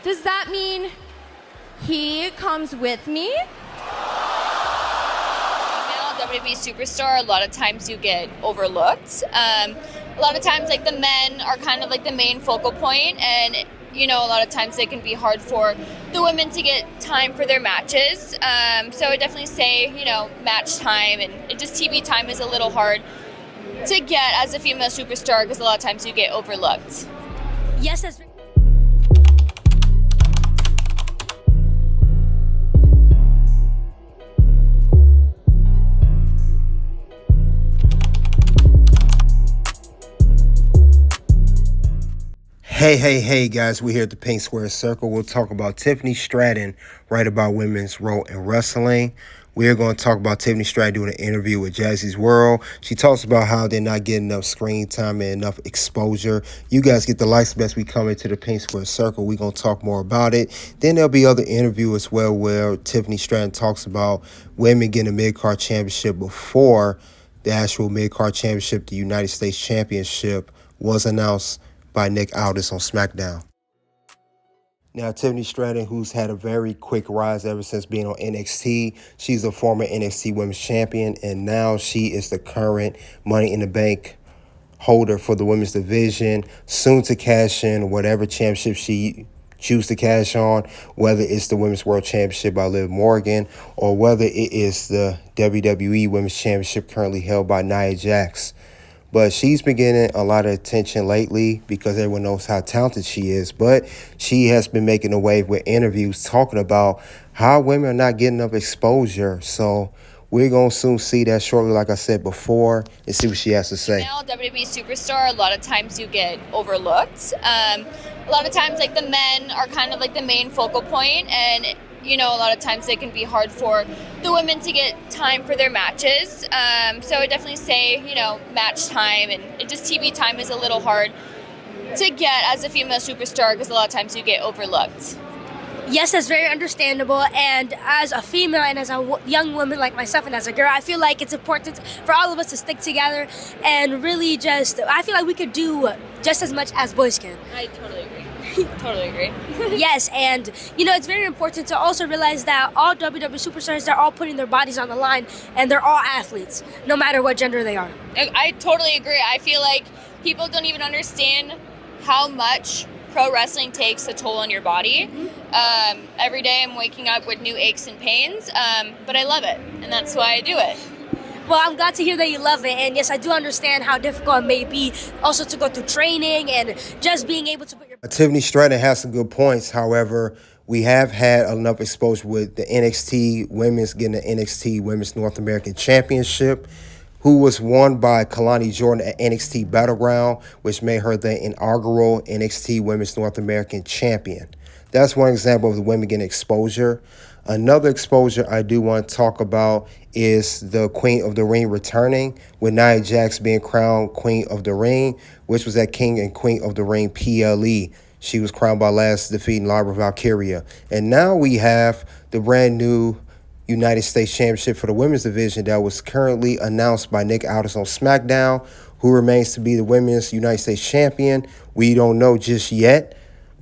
Does that mean he comes with me? WWE Superstar, a lot of times you get overlooked. A lot of times, like, the men are kind of like the main focal point, and a lot of times it can be hard for the women to get time for their matches. So I would definitely say, match time, and TV time is a little hard to get as a female superstar because a lot of times you get overlooked. Yes, that's Hey guys, we're here at the Pink Square Circle. We'll talk about Tiffany Stratton, right about women's role in wrestling. We're going to talk about Tiffany Stratton doing an interview with Jazzy's World. She talks about how they're not getting enough screen time and enough exposure. You guys get the likes best we come into the Pink Square Circle. We're going to talk more about it. Then there'll be other interviews as well where Tiffany Stratton talks about women getting a mid-card championship before the actual mid-card championship, the United States Championship, was announced by Nick Aldis on SmackDown. Now, Tiffany Stratton, who's had a very quick rise ever since being on NXT, she's a former NXT Women's Champion, and now she is the current Money in the Bank holder for the women's division, soon to cash in whatever championship she chooses to cash on, whether it's the Women's World Championship by Liv Morgan or whether it is the WWE Women's Championship currently held by Nia Jax. But she's been getting a lot of attention lately because everyone knows how talented she is. But she has been making a wave with interviews talking about how women are not getting enough exposure. So we're going to soon see that shortly, like I said before, and see what she has to say. Now, WWE Superstar, a lot of times you get overlooked. A lot of times, like, the men are kind of like the main focal point, and a lot of times it can be hard for the women to get time for their matches. So I would definitely say, match time, and TV time is a little hard to get as a female superstar because a lot of times you get overlooked. Yes, that's very understandable. And as a female and as a young woman like myself and as a girl, I feel like it's important for all of us to stick together and really I feel like we could do just as much as boys can. I totally agree. Totally agree. Yes, and it's very important to also realize that all WWE superstars, they're all putting their bodies on the line, and they're all athletes, no matter what gender they are. I totally agree. I feel like people don't even understand how much pro wrestling takes a toll on your body. Mm-hmm. Every day I'm waking up with new aches and pains, but I love it, and that's why I do it. Well, I'm glad to hear that you love it, and yes, I do understand how difficult it may be also to go through training and just being able to put your... Tiffany Stratton has some good points. However, we have had enough exposure with the NXT Women's getting the NXT Women's North American Championship, who was won by Kalani Jordan at NXT Battleground, which made her the inaugural NXT Women's North American Champion. That's one example of the women getting exposure. Another exposure I do want to talk about is the Queen of the Ring returning, with Nia Jax being crowned Queen of the Ring, which was at King and Queen of the Ring PLE. She was crowned by last defeating Lyra Valkyria. And now we have the brand new United States Championship for the women's division that was currently announced by Nick Aldis on SmackDown, who remains to be the women's United States Champion. We don't know just yet.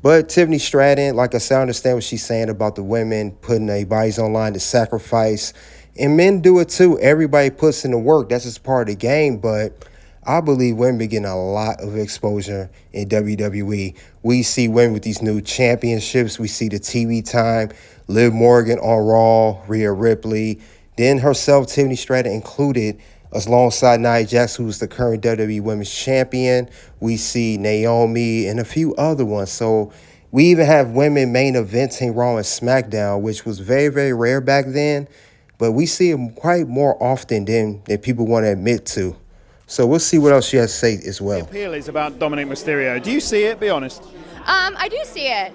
But Tiffany Stratton, like I said, I understand what she's saying about the women putting their bodies online to sacrifice. And men do it too. Everybody puts in the work. That's just part of the game. But I believe women are getting a lot of exposure in WWE. We see women with these new championships. We see the TV time. Liv Morgan on Raw, Rhea Ripley. Then herself, Tiffany Stratton included, alongside Nia Jax, who's the current WWE Women's Champion. We see Naomi and a few other ones. So we even have women main eventing Raw and SmackDown, which was very, very rare back then. But we see it quite more often than people want to admit to. So we'll see what else she has to say as well. The appeal is about Dominic Mysterio. Do you see it? Be honest. I do see it.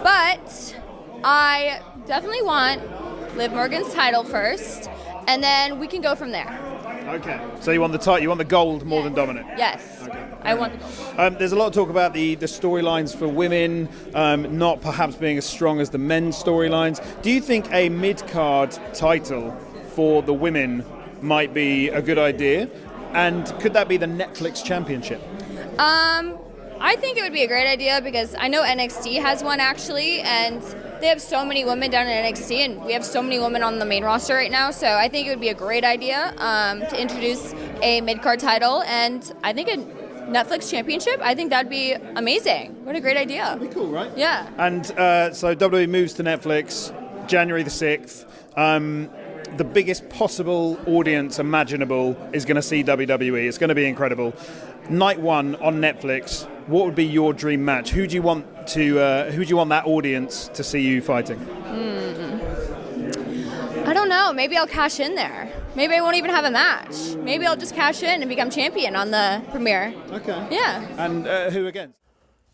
But I definitely want Liv Morgan's title first, and then we can go from there. Okay. So you want the title, you want the gold more than Dominic? Yes. Okay. I want the gold. There's a lot of talk about the storylines for women not perhaps being as strong as the men's storylines. Do you think a mid-card title for the women might be a good idea? And could that be the Netflix championship? I think it would be a great idea because I know NXT has one actually, and they have so many women down in NXT, and we have so many women on the main roster right now. So I think it would be a great idea to introduce a mid-card title, and I think a Netflix championship. I think that'd be amazing. What a great idea. That'd be cool, right? Yeah. And so WWE moves to Netflix January the 6th. The biggest possible audience imaginable is going to see WWE. It's going to be incredible. Night one on Netflix. What would be your dream match? Who do you want that audience to see you fighting? I don't know. Maybe I'll cash in there. Maybe I won't even have a match. Maybe I'll just cash in and become champion on the premiere. Okay. Yeah. And who against?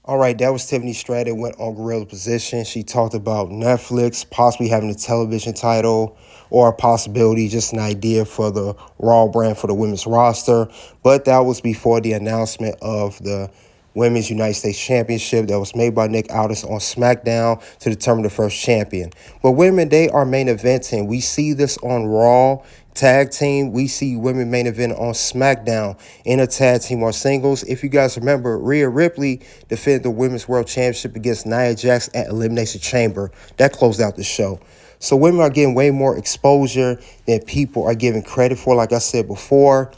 All right, that was Tiffany Stratton, went on Gorilla Position. She talked about Netflix possibly having a television title or a possibility, just an idea for the Raw brand for the women's roster. But that was before the announcement of the Women's United States Championship that was made by Nick Aldis on SmackDown to determine the first champion. But women, they are main eventing. We see this on Raw tag team. We see women main event on SmackDown in a tag team or singles. If you guys remember, Rhea Ripley defended the Women's World Championship against Nia Jax at Elimination Chamber. That closed out the show. So women are getting way more exposure than people are giving credit for. Like I said before,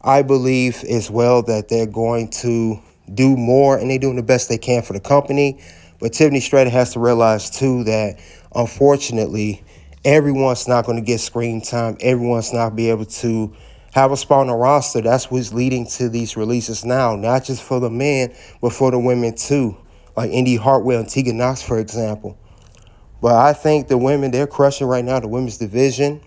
I believe as well that they're going to do more, and they're doing the best they can for the company. But Tiffany Stratton has to realize, too, that unfortunately, everyone's not going to get screen time. Everyone's not be able to have a spot on the roster. That's what's leading to these releases now, not just for the men, but for the women, too, like Indy Hartwell and Tegan Knox, for example. But I think the women, they're crushing right now, the women's division.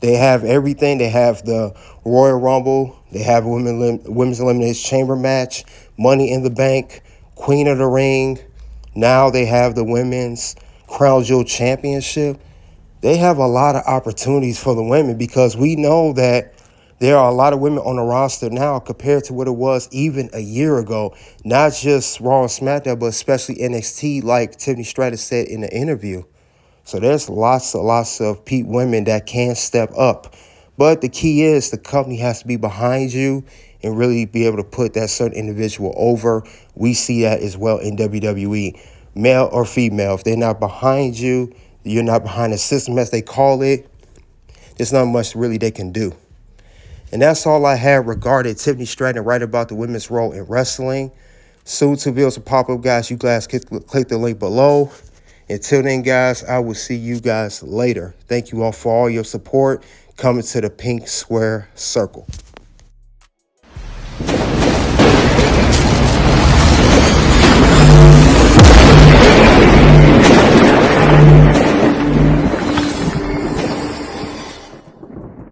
They have everything. They have the Royal Rumble. They have a Women's Elimination Chamber match, Money in the Bank, Queen of the Ring. Now they have the Women's Crown Jewel Championship. They have a lot of opportunities for the women because we know that there are a lot of women on the roster now compared to what it was even a year ago. Not just Raw and SmackDown, but especially NXT, like Tiffany Stratton said in the interview. So there's lots of women that can step up. But the key is the company has to be behind you and really be able to put that certain individual over. We see that as well in WWE, male or female. If they're not behind you, you're not behind the system, as they call it, there's not much really they can do. And that's all I had regarding Tiffany Stratton right about the women's role in wrestling. Soon to be able to pop up, guys. You guys click the link below. Until then, guys, I will see you guys later. Thank you all for all your support coming to the Pink Square Circle.